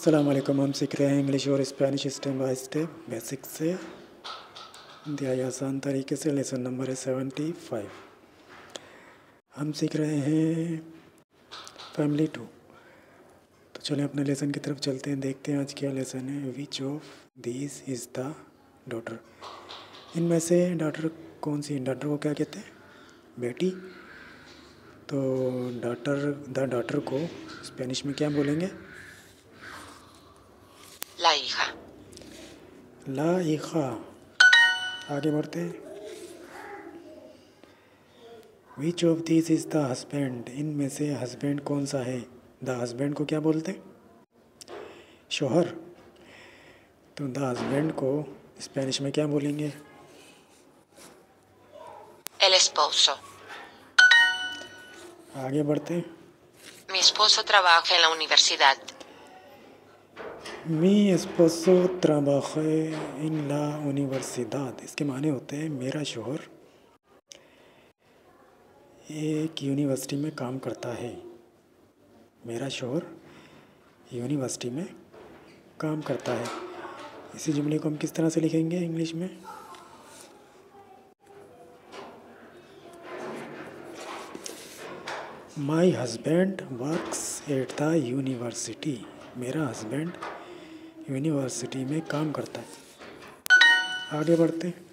अस्सलाम वालेकुम। हम सीख रहे हैं इंग्लिश और Spanish step by step basic से इंतहाई आसान तरीके से। लेसन नंबर है 75। हम सीख रहे हैं फैमिली 2। तो चलें अपने लेसन की तरफ चलते हैं, देखते हैं आज क्या लेसन है। Which of this is the daughter. इनमें से डॉटर कौन सी है? डॉटर को क्या कहते हैं? बेटी। तो द डॉटर को स्पेनिश में क्या बोलेंगे? La hija. ला हिजा। आगे बढ़ते हैं। Which of this is the husband. इनमें से हस्बैंड कौन सा है? द हस्बैंड को क्या बोलते हैं? शोहर। तो द हस्बैंड को स्पेनिश में क्या बोलेंगे? El esposo. आगे बढ़ते हैं। Mi esposo trabaja en la universidad. मी एस्पोसो ट्राबाजे इन ला यूनिवर्सिडad। इसके माने होते हैं मेरा शोहर एक यूनिवर्सिटी में काम करता है। मेरा शोहर यूनिवर्सिटी में काम करता है। इसी जुमले को हम किस तरह से लिखेंगे इंग्लिश में? My husband works at the university. मेरा हस्बैंड यूनिवर्सिटी में काम करता है। आगे बढ़ते हैं।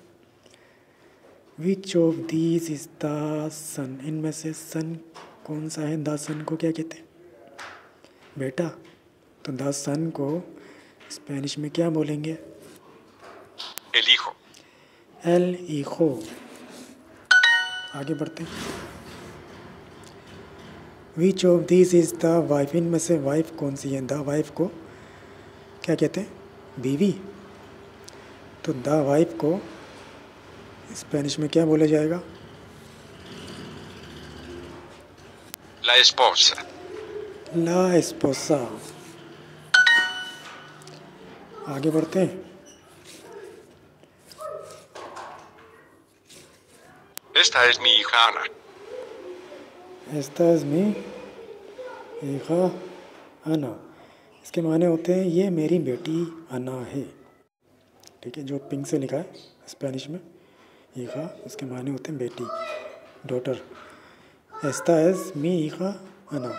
Which of these is the sun. इनमें से सन कौन सा है? द सन को क्या कहते हैं? बेटा। तो द सन को स्पेनिश में क्या बोलेंगे? El hijo. एल हिjo। आगे बढ़ते हैं। Which of these is the wife. इनमें से वाइफ कौन सी है? द वाइफ को क्या कहते हैं? बीवी। तो द वाइफ को स्पेनिश में क्या बोला जाएगा? La esposa. ला एस्पोसा। आगे बढ़ते हैं। Esta es mi hija Ana. एस्ता इज़ मी हिजा अना। इसके माने होते हैं ये मेरी बेटी अना है। ठीक है, जो पिंक से लिखा है स्पेनिश में हिजा, इसके माने होते हैं बेटी, डॉटर। एस्ता इज़ मी हिजा अना,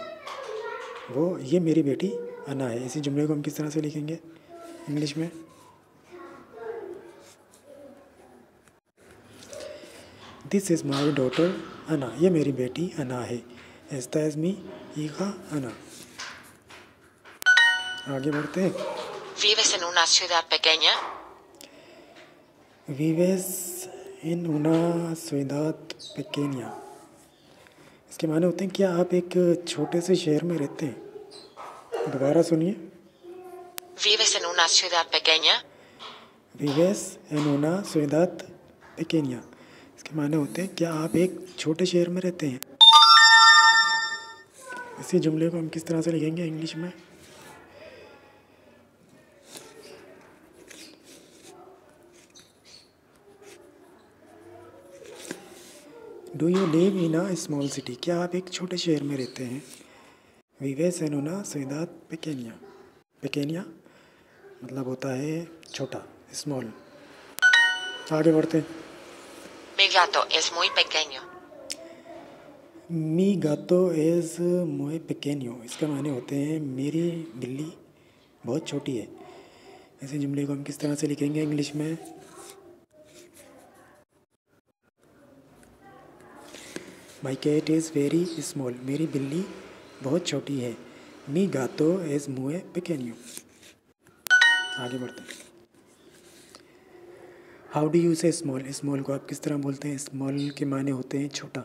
वो ये मेरी बेटी अना है। इसी जुमले को हम किस तरह से लिखेंगे इंग्लिश में? दिस इज़ माई डॉटर अना। ये मेरी बेटी अना है। एस्ता इज़ मी हिजा अना। आगे बढ़ते हैं। ¿Vives en una ciudad pequeña? Bibes इन una ciudad pequeña। इसके माने होते हैं क्या आप एक छोटे से शहर में रहते हैं? दोबारा सुनिए। ¿Vives en una ciudad pequeña? Bibes इन una ciudad pequeña। इसके माने होते हैं क्या आप एक छोटे शहर में रहते हैं? इसी जुमले को हम किस तरह से लिखेंगे इंग्लिश में? Do you live in a small city. क्या आप एक छोटे शहर में रहते हैं? विवेस इन una ciudad pequeña। pequeña मतलब होता है छोटा, स्मॉल। आगे बढ़ते हैं। Mi gato es muy pequeño. मी गातो एज मोए पेकेनियो। इसके माने होते हैं मेरी बिल्ली बहुत छोटी है। ऐसे जुमले को हम किस तरह से लिखेंगे इंग्लिश में? My cat is very small. मेरी बिल्ली बहुत छोटी है। मी गातो एज मोए पेकेनियो। आगे बढ़ते हैं। हाउ डू यू से स्मॉल। स्मॉल को आप किस तरह बोलते हैं? स्मॉल के माने होते हैं छोटा।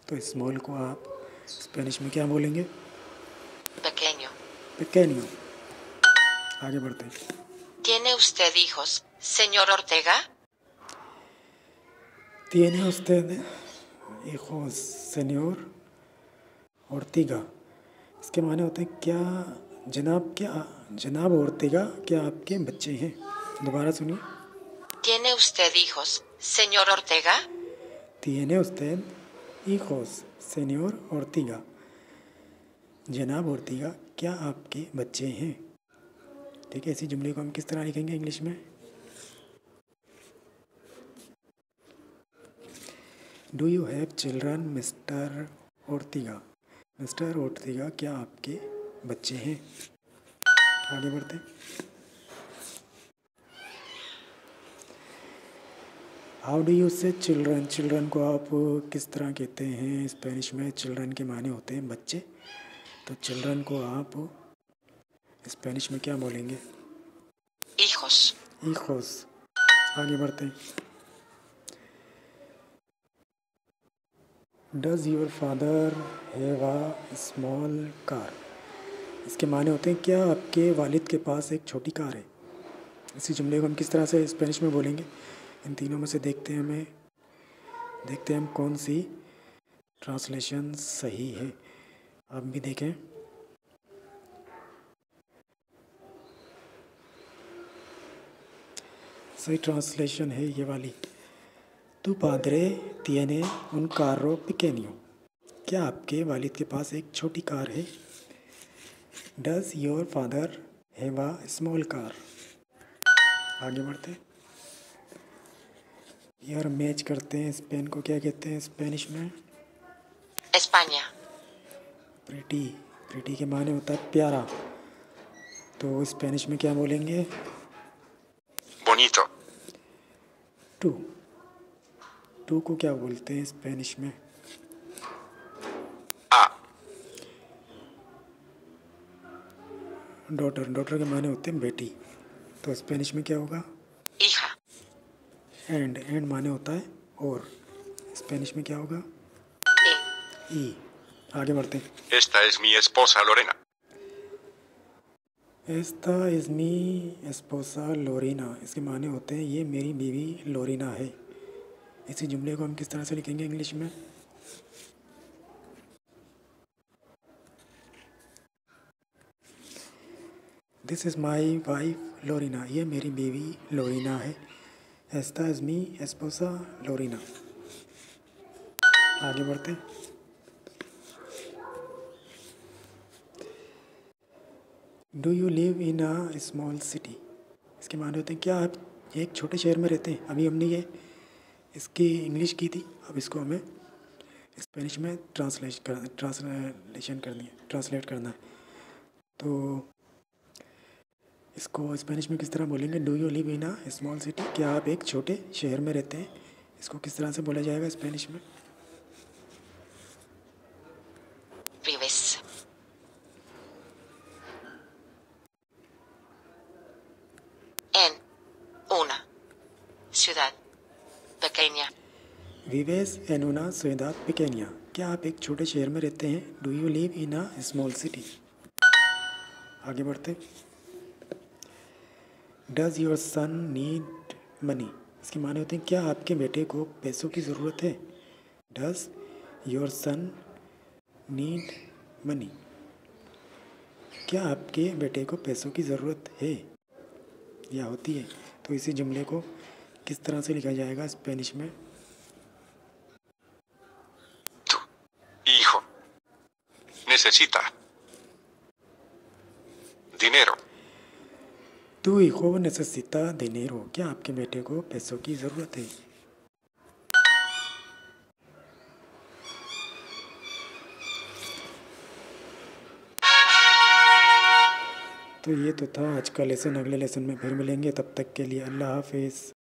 तो स्मॉल को आप स्पेनिश में क्या बोलेंगे? Pequeño. पेकेनियो। आगे बढ़ते हैं। ¿Tiene usted hijos, señor Ortega? Tiene usted hijos, señor Ortega। इसके माने होते हैं क्या जनाब ओर्तेगा क्या आपके बच्चे हैं? दोबारा सुनिए। ¿Tiene usted hijos, señor Ortega? Tiene usted hijos, señor Ortega। जनाब ओर्तेगा क्या आपके बच्चे हैं? ठीक है, इसी जुमले को हम किस तरह लिखेंगे इंग्लिश में? Do you have children Mister Ortega? Mister Ortega, क्या आपके बच्चे हैं? आगे बढ़ते हैं। How do you say children? Children को आप किस तरह कहते हैं स्पेनिश में? चिल्ड्रन के माने होते हैं बच्चे, तो चिल्ड्रन को आप स्पेनिश में क्या बोलेंगे? hijos, हिजोस। आगे बढ़ते हैं। Does your father have a small car? इसके माने होते हैं क्या आपके वालिद के पास एक छोटी कार है? इसी जुमले को हम किस तरह से स्पेनिश में बोलेंगे? इन तीनों में से देखते हैं हम कौन सी ट्रांसलेशन सही है। आप भी देखें। सही ट्रांसलेशन है ये वाली। तू पादरे तिene un carro pequeño? क्या आपके वालिद के पास एक छोटी कार है? Does your father have a small car? आगे बढ़ते हैं। यार मैच करते हैं। स्पेन को क्या कहते हैं स्पेनिश में? España, pretty. प्रीटी के माने होता है प्यारा, तो स्पेनिश में क्या बोलेंगे? bonito, to. टू को क्या बोलते हैं स्पेनिश में? a, daughter. डॉटर के माने होते हैं बेटी, तो स्पेनिश में क्या होगा? hija, and. एंड माने होता है और, स्पेनिश में क्या होगा? y, ई। आगे बढ़ते हैं। esta es mi esposa Lorena, एस्ता इज़ मी एस्पोसा लोरिना, इसके माने होते हैं ये मेरी बीवी लोरिना है। इसी जुमले को हम किस तरह से लिखेंगे इंग्लिश में? This is my wife Lorena, ये मेरी बीवी लोरिना है। एस्ता इज़ मी एस्पोसा लोरिना। आगे बढ़ते हैं। Do you live in a small city? इसके माने होते हैं क्या आप एक छोटे शहर में रहते हैं? अभी हमने ये इसकी इंग्लिश की थी, अब इसको हमें स्पेनिश में ट्रांसलेट करना है। तो इसको स्पेनिश में किस तरह बोलेंगे? Do you live in a small city? क्या आप एक छोटे शहर में रहते हैं? इसको किस तरह से बोला जाएगा स्पेनिश में? vives. En una ciudad pequeña, विवेस एन una ciudad pequeña, क्या आप एक छोटे शहर में रहते हैं? Do you live in a small city? आगे बढ़ते। Does your son need money? इसके माने होते हैं क्या आपके बेटे को पैसों की ज़रूरत है? Does your son need money? क्या आपके बेटे को पैसों की ज़रूरत है या होती है? तो इसी जुमले को किस तरह से लिखा जाएगा स्पेनिश में? tu hijo necesita dinero, तू हिjo necesita dinero, क्या आपके बेटे को पैसों की ज़रूरत है? तो ये तो था आज का लेसन। अगले लेसन में फिर मिलेंगे, तब तक के लिए अल्लाह हाफिज़।